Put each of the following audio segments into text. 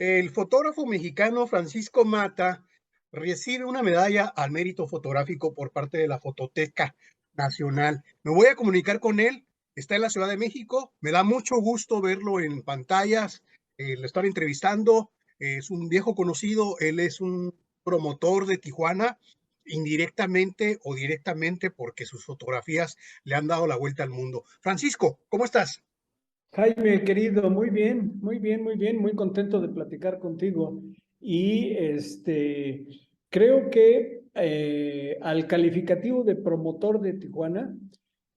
El fotógrafo mexicano Francisco Mata recibe una medalla al mérito fotográfico por parte de la Fototeca Nacional. Me voy a comunicar con él, está en la Ciudad de México, me da mucho gusto verlo en pantallas, lo están entrevistando, es un viejo conocido, él es un promotor de Tijuana, indirectamente o directamente porque sus fotografías le han dado la vuelta al mundo. Francisco, ¿cómo estás? Jaime, querido, muy bien, muy bien, muy bien, muy contento de platicar contigo. Y creo que al calificativo de promotor de Tijuana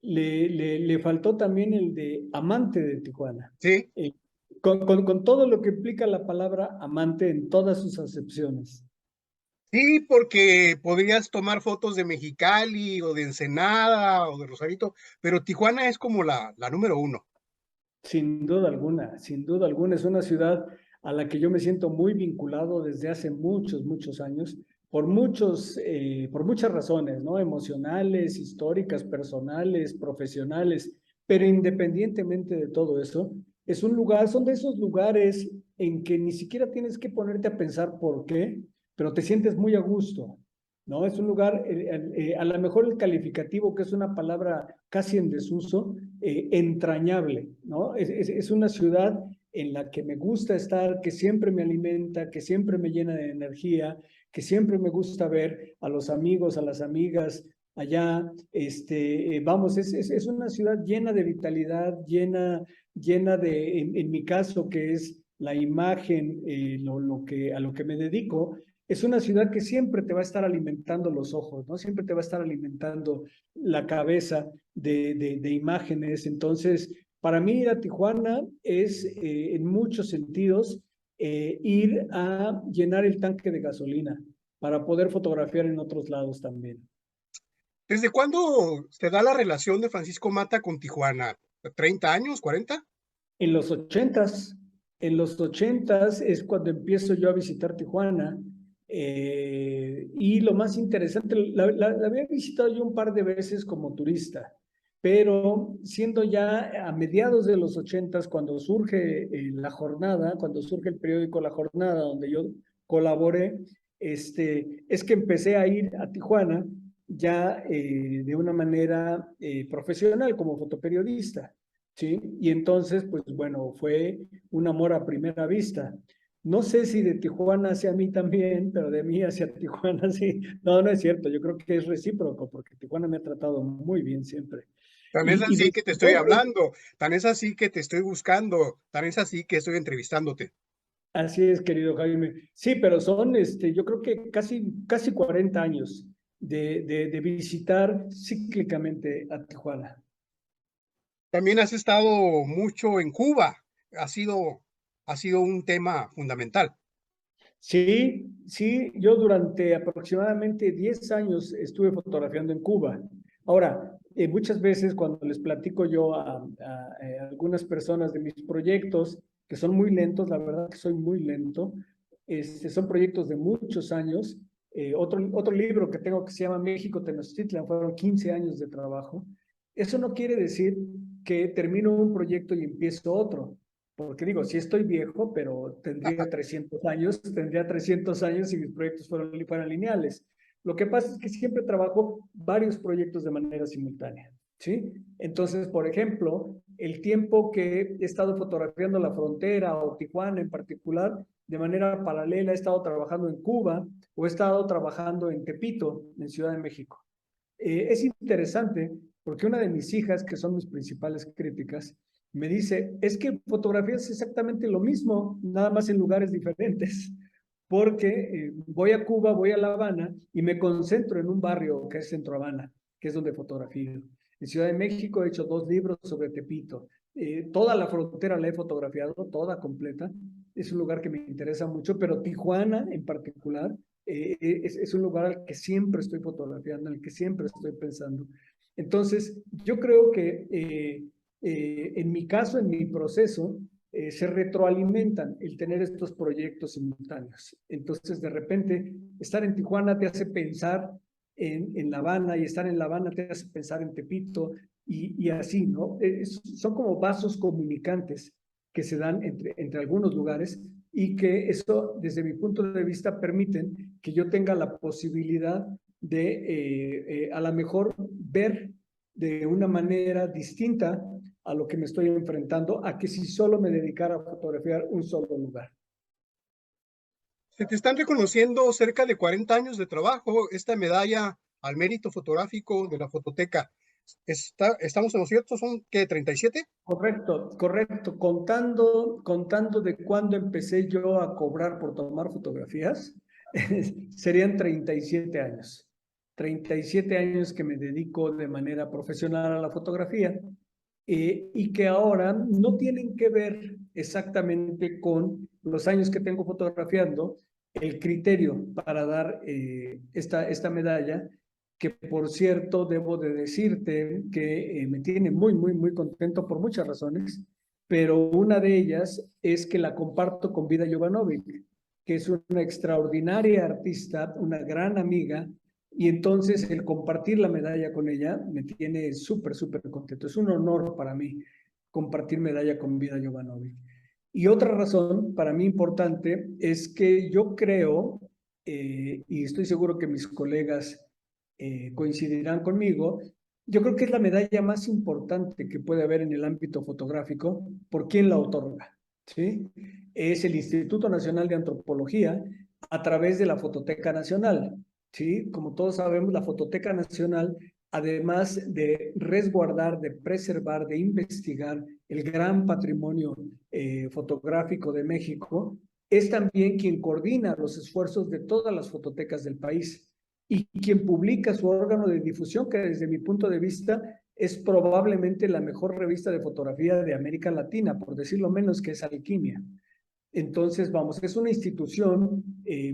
le faltó también el de amante de Tijuana. Sí. Eh, con todo lo que implica la palabra amante en todas sus acepciones. Sí, porque podrías tomar fotos de Mexicali o de Ensenada o de Rosarito, pero Tijuana es como la número uno. Sin duda alguna, sin duda alguna. Es una ciudad a la que yo me siento muy vinculado desde hace muchos, muchos años, por muchas razones, ¿no? Emocionales, históricas, personales, profesionales, pero independientemente de todo eso, es un lugar, son de esos lugares en que ni siquiera tienes que ponerte a pensar por qué, pero te sientes muy a gusto, ¿no? Es un lugar, a lo mejor el calificativo, que es una palabra casi en desuso, entrañable, ¿no? Es una ciudad en la que me gusta estar, que siempre me alimenta, que siempre me llena de energía, que siempre me gusta ver a los amigos, a las amigas allá. Vamos, es una ciudad llena de vitalidad, llena de, en mi caso, que es la imagen, a lo que me dedico, es una ciudad que siempre te va a estar alimentando los ojos, ¿no? Siempre te va a estar alimentando la cabeza de imágenes. Entonces, para mí ir a Tijuana es, en muchos sentidos, ir a llenar el tanque de gasolina para poder fotografiar en otros lados también. ¿Desde cuándo se da la relación de Francisco Mata con Tijuana? ¿30 años? ¿40? En los ochentas, en los ochentas es cuando empiezo yo a visitar Tijuana. Y lo más interesante, la había visitado yo un par de veces como turista, pero siendo ya a mediados de los ochentas, cuando surge la jornada, cuando surge el periódico La Jornada, donde yo colaboré, es que empecé a ir a Tijuana ya de una manera profesional como fotoperiodista. ¿Sí? Y entonces, pues bueno, fue un amor a primera vista. No sé si de Tijuana hacia mí también, pero de mí hacia Tijuana sí. No, no es cierto. Yo creo que es recíproco, porque Tijuana me ha tratado muy bien siempre. Tan es Y así desde que te estoy entonces, hablando, tan es así que te estoy buscando, tan es así que estoy entrevistándote. así es, querido Jaime. Sí, pero son, yo creo que casi 40 años de visitar cíclicamente a Tijuana. También has estado mucho en Cuba, ha sido un tema fundamental. Sí, sí, yo durante aproximadamente 10 años estuve fotografiando en Cuba. Ahora, muchas veces cuando les platico yo a algunas personas de mis proyectos, que son muy lentos, la verdad que soy muy lento, son proyectos de muchos años. Otro libro que tengo que se llama México Tenochtitlan, fueron 15 años de trabajo. Eso no quiere decir que termino un proyecto y empiezo otro. Porque digo, sí estoy viejo, pero tendría 300 años si mis proyectos fueran lineales. Lo que pasa es que siempre trabajo varios proyectos de manera simultánea, ¿sí? Entonces, por ejemplo, el tiempo que he estado fotografiando la frontera o Tijuana en particular, de manera paralela he estado trabajando en Cuba o he estado trabajando en Tepito, en Ciudad de México. Es interesante porque una de mis hijas, que son mis principales críticas, me dice, es que fotografía es exactamente lo mismo, nada más en lugares diferentes, porque voy a Cuba, voy a La Habana y me concentro en un barrio que es Centro Habana, que es donde fotografío. En Ciudad de México he hecho 2 libros sobre Tepito. Toda la frontera la he fotografiado, toda completa. Es un lugar que me interesa mucho, pero Tijuana en particular es un lugar al que siempre estoy fotografiando, al que siempre estoy pensando. Entonces, yo creo que en mi caso, en mi proceso, se retroalimentan el tener estos proyectos simultáneos. Entonces, de repente, estar en Tijuana te hace pensar en La Habana y estar en La Habana te hace pensar en Tepito y así, ¿no? Son como vasos comunicantes que se dan entre algunos lugares, y que eso, desde mi punto de vista, permiten que yo tenga la posibilidad de a lo mejor ver de una manera distinta a lo que me estoy enfrentando, a que si solo me dedicara a fotografiar un solo lugar. Se te están reconociendo cerca de 40 años de trabajo, esta medalla al mérito fotográfico de la fototeca. ¿Estamos en lo cierto? ¿Son qué, 37? Correcto, correcto. Contando de cuándo empecé yo a cobrar por tomar fotografías, serían 37 años. 37 años que me dedico de manera profesional a la fotografía y que ahora no tienen que ver exactamente con los años que tengo fotografiando. El criterio para dar esta medalla, que por cierto debo de decirte que me tiene muy, muy, muy contento por muchas razones, pero una de ellas es que la comparto con Vida Jovanovic, que es una extraordinaria artista, una gran amiga, y entonces el compartir la medalla con ella me tiene súper, súper contento. Es un honor para mí compartir medalla con Vida Jovanovic. Y otra razón para mí importante es que yo creo, y estoy seguro que mis colegas coincidirán conmigo, yo creo que es la medalla más importante que puede haber en el ámbito fotográfico por quien la otorga, ¿sí? Es el Instituto Nacional de Antropología a través de la Fototeca Nacional, ¿sí? Como todos sabemos, la Fototeca Nacional, además de resguardar, de preservar, de investigar el gran patrimonio fotográfico de México, es también quien coordina los esfuerzos de todas las fototecas del país y quien publica su órgano de difusión, que desde mi punto de vista es probablemente la mejor revista de fotografía de América Latina, por decirlo menos, que es Alquimia. Entonces, vamos, es una institución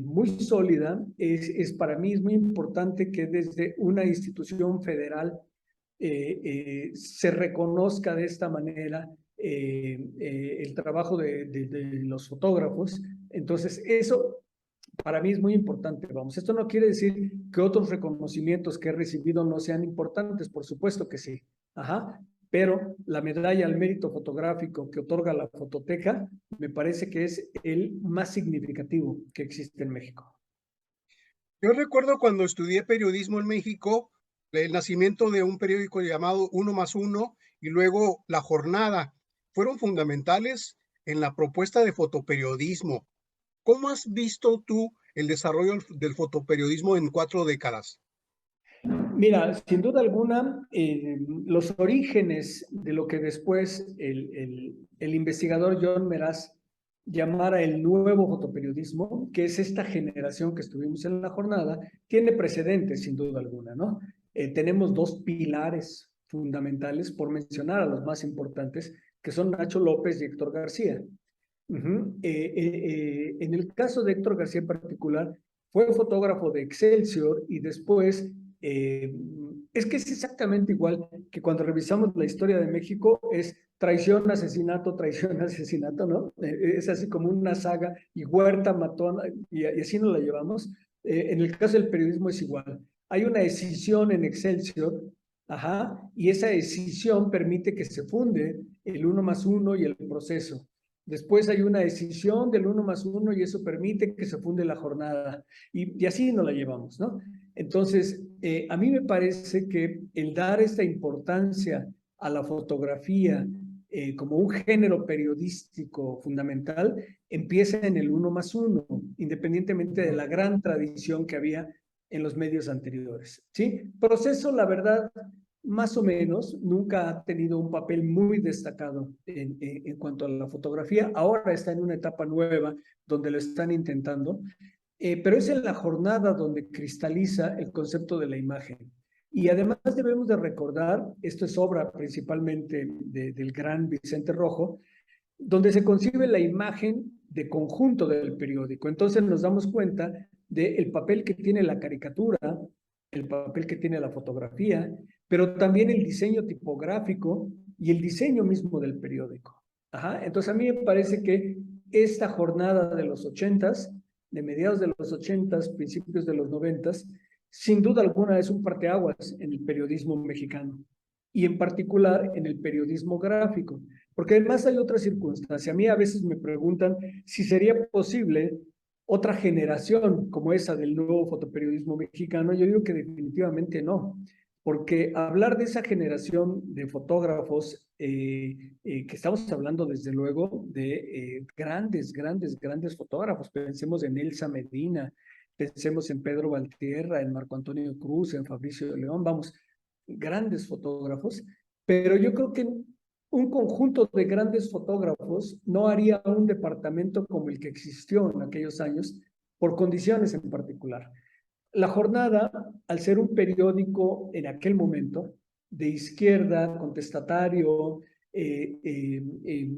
muy sólida, para mí es muy importante que desde una institución federal se reconozca de esta manera el trabajo de los fotógrafos. Entonces, eso para mí es muy importante, vamos. Esto no quiere decir que otros reconocimientos que he recibido no sean importantes, por supuesto que sí. Ajá. Pero la medalla al mérito fotográfico que otorga la Fototeca me parece que es el más significativo que existe en México. Yo recuerdo cuando estudié periodismo en México, el nacimiento de un periódico llamado Uno más Uno y luego La Jornada fueron fundamentales en la propuesta de fotoperiodismo. ¿Cómo has visto tú el desarrollo del fotoperiodismo en 4 décadas? Mira, sin duda alguna, los orígenes de lo que después el investigador John Meraz llamara el nuevo fotoperiodismo, que es esta generación que estuvimos en la jornada, tiene precedentes, sin duda alguna, ¿no? Tenemos dos pilares fundamentales, por mencionar a los más importantes, que son Nacho López y Héctor García. En el caso de Héctor García en particular, fue fotógrafo de Excelsior y después es que es exactamente igual que cuando revisamos la historia de México, es traición, asesinato, ¿no? Es así como una saga y Huerta mató, y así nos la llevamos. En el caso del periodismo es igual. Hay una escisión en Excelsior, ajá, y esa escisión permite que se funde el uno más uno y el proceso. Después hay una decisión del uno más uno y eso permite que se funde la jornada. Y así nos la llevamos, ¿no? Entonces, a mí me parece que el dar esta importancia a la fotografía como un género periodístico fundamental empieza en el uno más uno, independientemente de la gran tradición que había en los medios anteriores. ¿Sí? Proceso, la verdad, más o menos, nunca ha tenido un papel muy destacado en cuanto a la fotografía. Ahora está en una etapa nueva donde lo están intentando, pero es en la jornada donde cristaliza el concepto de la imagen. Y además debemos de recordar, esto es obra principalmente del gran Vicente Rojo, donde se concibe la imagen de conjunto del periódico. Entonces nos damos cuenta del papel que tiene la caricatura, el papel que tiene la fotografía, pero también el diseño tipográfico y el diseño mismo del periódico. Ajá. Entonces a mí me parece que esta jornada de los 80s, de mediados de los 80s, principios de los 90s, sin duda alguna es un parteaguas en el periodismo mexicano y en particular en el periodismo gráfico, Porque además hay otra circunstancia. A mí a veces me preguntan si sería posible otra generación como esa del nuevo fotoperiodismo mexicano. Yo digo que definitivamente no, porque hablar de esa generación de fotógrafos, que estamos hablando desde luego de grandes fotógrafos. Pensemos en Elsa Medina, pensemos en Pedro Valtierra, en Marco Antonio Cruz, en Fabricio de León, vamos, grandes fotógrafos, pero yo creo que un conjunto de grandes fotógrafos no haría un departamento como el que existió en aquellos años por condiciones en particular. La Jornada, al ser un periódico en aquel momento de izquierda, contestatario,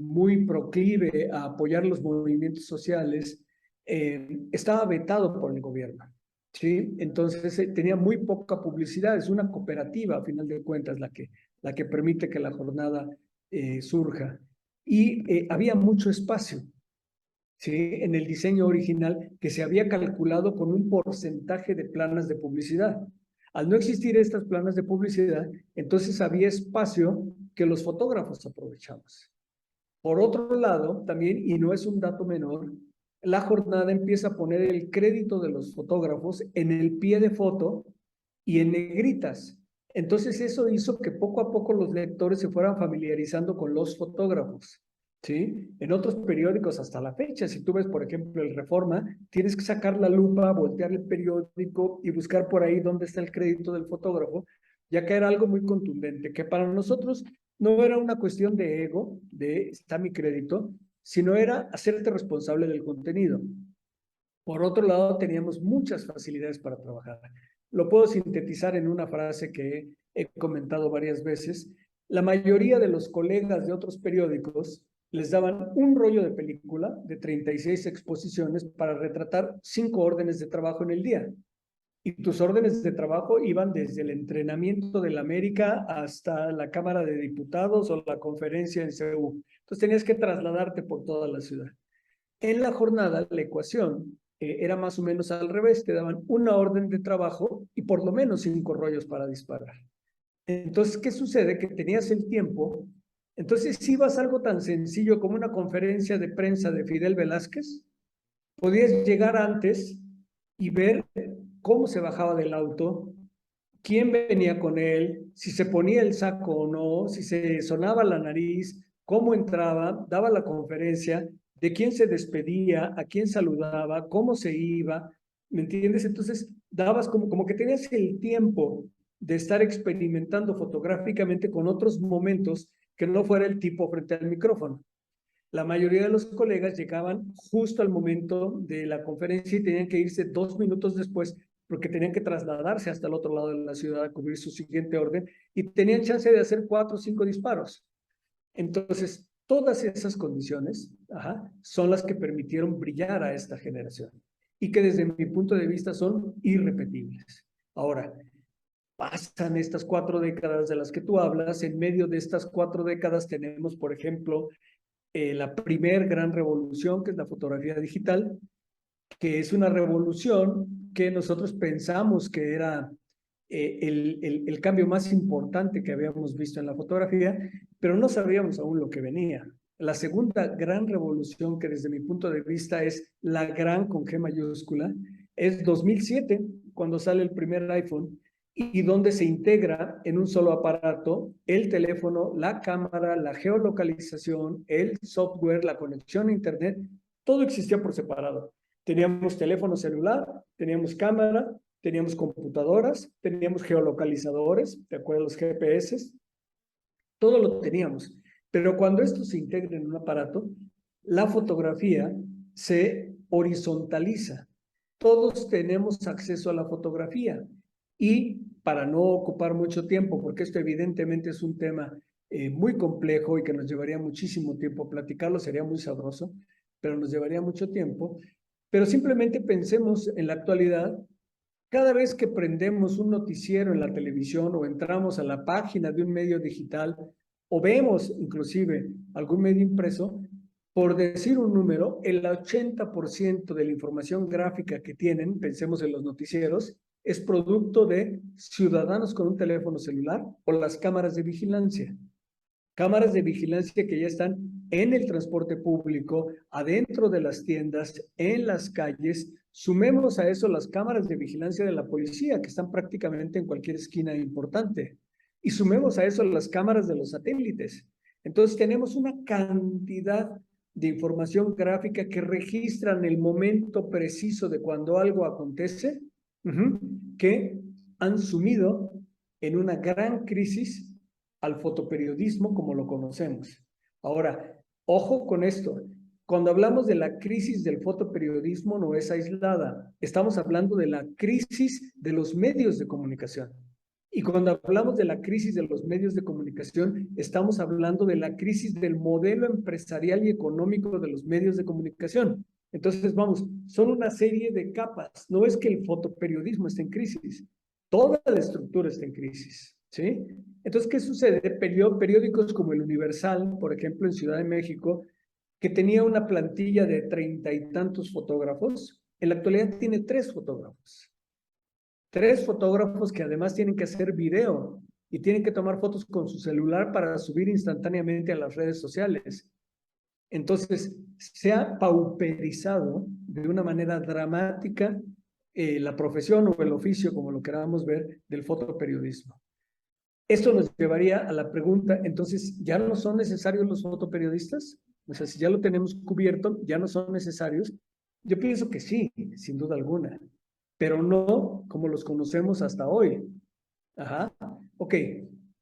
muy proclive a apoyar los movimientos sociales, estaba vetado por el gobierno. ¿Sí? Entonces tenía muy poca publicidad, es una cooperativa a final de cuentas la que permite que la jornada surja. Y había mucho espacio, ¿sí? En el diseño original que se había calculado con un porcentaje de planas de publicidad. Al no existir estas planas de publicidad, entonces había espacio que los fotógrafos aprovechamos. Por otro lado, también, y no es un dato menor, la jornada empieza a poner el crédito de los fotógrafos en el pie de foto y en negritas. Entonces eso hizo que poco a poco los lectores se fueran familiarizando con los fotógrafos. ¿Sí? En otros periódicos hasta la fecha, si tú ves, por ejemplo, el Reforma, tienes que sacar la lupa, voltear el periódico y buscar por ahí dónde está el crédito del fotógrafo, ya que era algo muy contundente, que para nosotros no era una cuestión de ego, de está mi crédito, sino era hacerte responsable del contenido. Por otro lado, teníamos muchas facilidades para trabajar. Lo puedo sintetizar en una frase que he comentado varias veces. La mayoría de los colegas de otros periódicos les daban un rollo de película de 36 exposiciones para retratar 5 órdenes de trabajo en el día. Y tus órdenes de trabajo iban desde el entrenamiento de la América hasta la Cámara de Diputados o la conferencia en CEU. Entonces tenías que trasladarte por toda la ciudad. En la jornada, la ecuación era más o menos al revés. Te daban una orden de trabajo y por lo menos 5 rollos para disparar. Entonces, ¿qué sucede? Que tenías el tiempo. Entonces, si ibas a algo tan sencillo como una conferencia de prensa de Fidel Velázquez, podías llegar antes y ver cómo se bajaba del auto, quién venía con él, si se ponía el saco o no, si se sonaba la nariz, cómo entraba, daba la conferencia, de quién se despedía, a quién saludaba, cómo se iba, ¿me entiendes? Entonces dabas como que tenías el tiempo de estar experimentando fotográficamente con otros momentos que no fuera el tipo frente al micrófono. La mayoría de los colegas llegaban justo al momento de la conferencia y tenían que irse 2 minutos después porque tenían que trasladarse hasta el otro lado de la ciudad a cubrir su siguiente orden y tenían chance de hacer 4 o 5 disparos. Entonces, todas esas condiciones son las que permitieron brillar a esta generación y que desde mi punto de vista son irrepetibles. Ahora, pasan estas 4 décadas de las que tú hablas. En medio de estas 4 décadas tenemos, por ejemplo, la primer gran revolución, que es la fotografía digital, que es una revolución que nosotros pensamos que era el cambio más importante que habíamos visto en la fotografía, pero no sabíamos aún lo que venía. La segunda gran revolución, que desde mi punto de vista es la gran con G mayúscula, es 2007, cuando sale el primer iPhone, y donde se integra en un solo aparato el teléfono, la cámara, la geolocalización, el software, la conexión a internet, todo existía por separado. Teníamos teléfono celular, teníamos cámara, teníamos computadoras, teníamos geolocalizadores, ¿te acuerdas? Los GPS, todo lo teníamos. Pero cuando esto se integra en un aparato, la fotografía se horizontaliza. Todos tenemos acceso a la fotografía. Y para no ocupar mucho tiempo, porque esto evidentemente es un tema muy complejo y que nos llevaría muchísimo tiempo platicarlo, sería muy sabroso, pero nos llevaría mucho tiempo. Pero simplemente pensemos en la actualidad, cada vez que prendemos un noticiero en la televisión o entramos a la página de un medio digital o vemos inclusive algún medio impreso, por decir un número, el 80% de la información gráfica que tienen, pensemos en los noticieros, es producto de ciudadanos con un teléfono celular o las cámaras de vigilancia. cámaras de vigilancia que ya están en el transporte público, adentro de las tiendas, en las calles. Sumemos a eso las cámaras de vigilancia de la policía, que están prácticamente en cualquier esquina importante. Y sumemos a eso las cámaras de los satélites. Entonces tenemos una cantidad de información gráfica que registran el momento preciso de cuando algo acontece, que han sumido en una gran crisis al fotoperiodismo como lo conocemos. Ahora, ojo con esto. Cuando hablamos de la crisis del fotoperiodismo, no es aislada. Estamos hablando de la crisis de los medios de comunicación. Y cuando hablamos de la crisis de los medios de comunicación, estamos hablando de la crisis del modelo empresarial y económico de los medios de comunicación. Entonces, vamos, son una serie de capas. No es que el fotoperiodismo esté en crisis, toda la estructura está en crisis, ¿sí? Entonces, ¿qué sucede? Periódicos como El Universal, por ejemplo, en Ciudad de México, que tenía una plantilla de 30 y tantos fotógrafos, en la actualidad tiene 3 fotógrafos. 3 fotógrafos que además tienen que hacer video y tienen que tomar fotos con su celular para subir instantáneamente a las redes sociales. Entonces, se ha pauperizado de una manera dramática la profesión o el oficio, como lo queramos ver, del fotoperiodismo. Esto nos llevaría a la pregunta, entonces, ¿ya no son necesarios los fotoperiodistas? O sea, si ya lo tenemos cubierto, ¿ya no son necesarios? Yo pienso que sí, sin duda alguna, pero no como los conocemos hasta hoy. Ajá. Ok,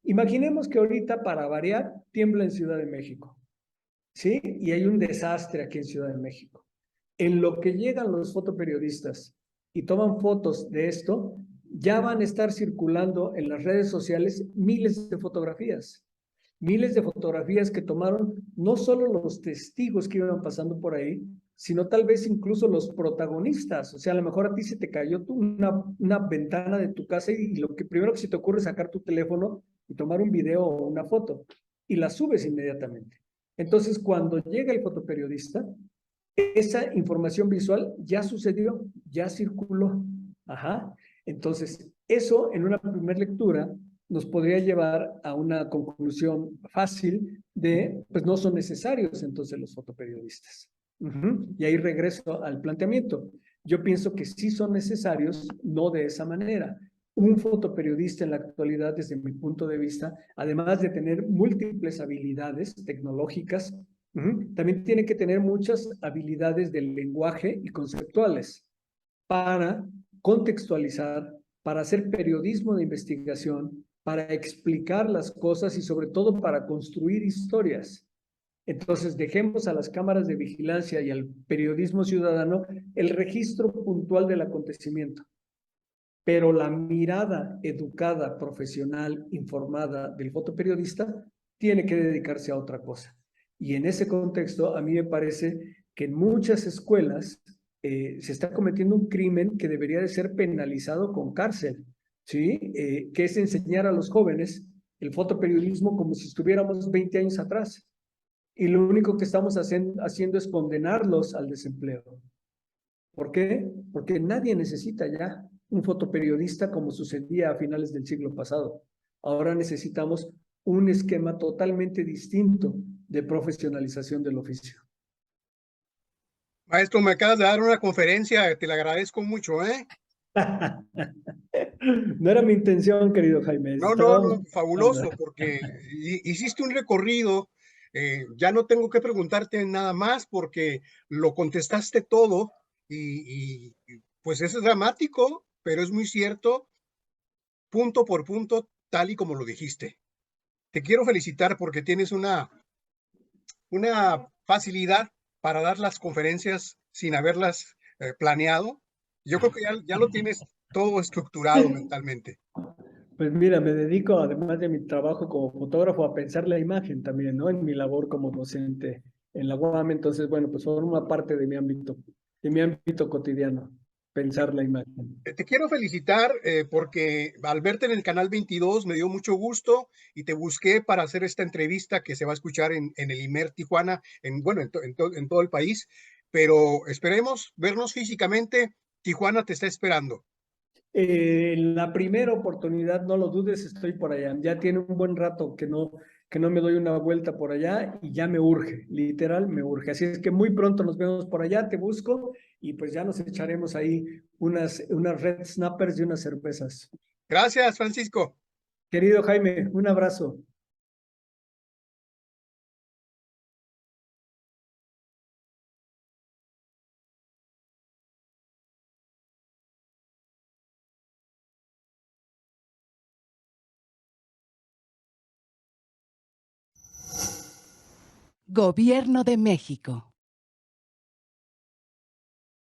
imaginemos que ahorita, para variar, tiembla en Ciudad de México, ¿sí? Y hay un desastre aquí en Ciudad de México. En lo que llegan los fotoperiodistas y toman fotos de esto, ya van a estar circulando en las redes sociales miles de fotografías que tomaron no solo los testigos que iban pasando por ahí, sino tal vez incluso los protagonistas. O sea, a lo mejor a ti se te cayó una ventana de tu casa y lo que primero que se te ocurre es sacar tu teléfono y tomar un video o una foto y la subes inmediatamente. Entonces, cuando llega el fotoperiodista, esa información visual ya sucedió, ya circuló. Ajá. Entonces, eso en una primera lectura nos podría llevar a una conclusión fácil de, pues no son necesarios entonces los fotoperiodistas. Y ahí regreso al planteamiento. Yo pienso que sí son necesarios, no de esa manera. Un fotoperiodista en la actualidad, desde mi punto de vista, además de tener múltiples habilidades tecnológicas, también tiene que tener muchas habilidades del lenguaje y conceptuales para contextualizar, para hacer periodismo de investigación, para explicar las cosas y sobre todo para construir historias. Entonces, dejemos a las cámaras de vigilancia y al periodismo ciudadano el registro puntual del acontecimiento. Pero la mirada educada, profesional, informada del fotoperiodista tiene que dedicarse a otra cosa. Y en ese contexto, a mí me parece que en muchas escuelas se está cometiendo un crimen que debería de ser penalizado con cárcel, ¿sí? Que es enseñar a los jóvenes el fotoperiodismo como si estuviéramos 20 años atrás. Y lo único que estamos haciendo es condenarlos al desempleo. ¿Por qué? Porque nadie necesita ya un fotoperiodista como sucedía a finales del siglo pasado. Ahora necesitamos un esquema totalmente distinto de profesionalización del oficio. Maestro, me acabas de dar una conferencia, te la agradezco mucho, ¿eh? No era mi intención, querido Jaime. No, fabuloso, porque hiciste un recorrido, ya no tengo que preguntarte nada más porque lo contestaste todo pues es dramático, pero es muy cierto, punto por punto, tal y como lo dijiste. Te quiero felicitar porque tienes una facilidad para dar las conferencias sin haberlas planeado. Yo creo que ya lo tienes todo estructurado mentalmente. Pues mira, me dedico, además de mi trabajo como fotógrafo, a pensar la imagen también, ¿no? En mi labor como docente en la UAM. Entonces, bueno, pues forma parte de mi ámbito cotidiano, pensar la imagen. Te quiero felicitar porque al verte en el canal 22 me dio mucho gusto y te busqué para hacer esta entrevista que se va a escuchar en el IMER Tijuana, bueno, en todo el país, pero esperemos vernos físicamente. Tijuana te está esperando. La primera oportunidad, no lo dudes, estoy por allá. Ya tiene un buen rato que no me doy una vuelta por allá y ya me urge, literal me urge. Así es que muy pronto nos vemos por allá, te busco y pues ya nos echaremos ahí unas red snappers y unas cervezas. Gracias, Francisco. Querido Jaime, un abrazo. Gobierno de México.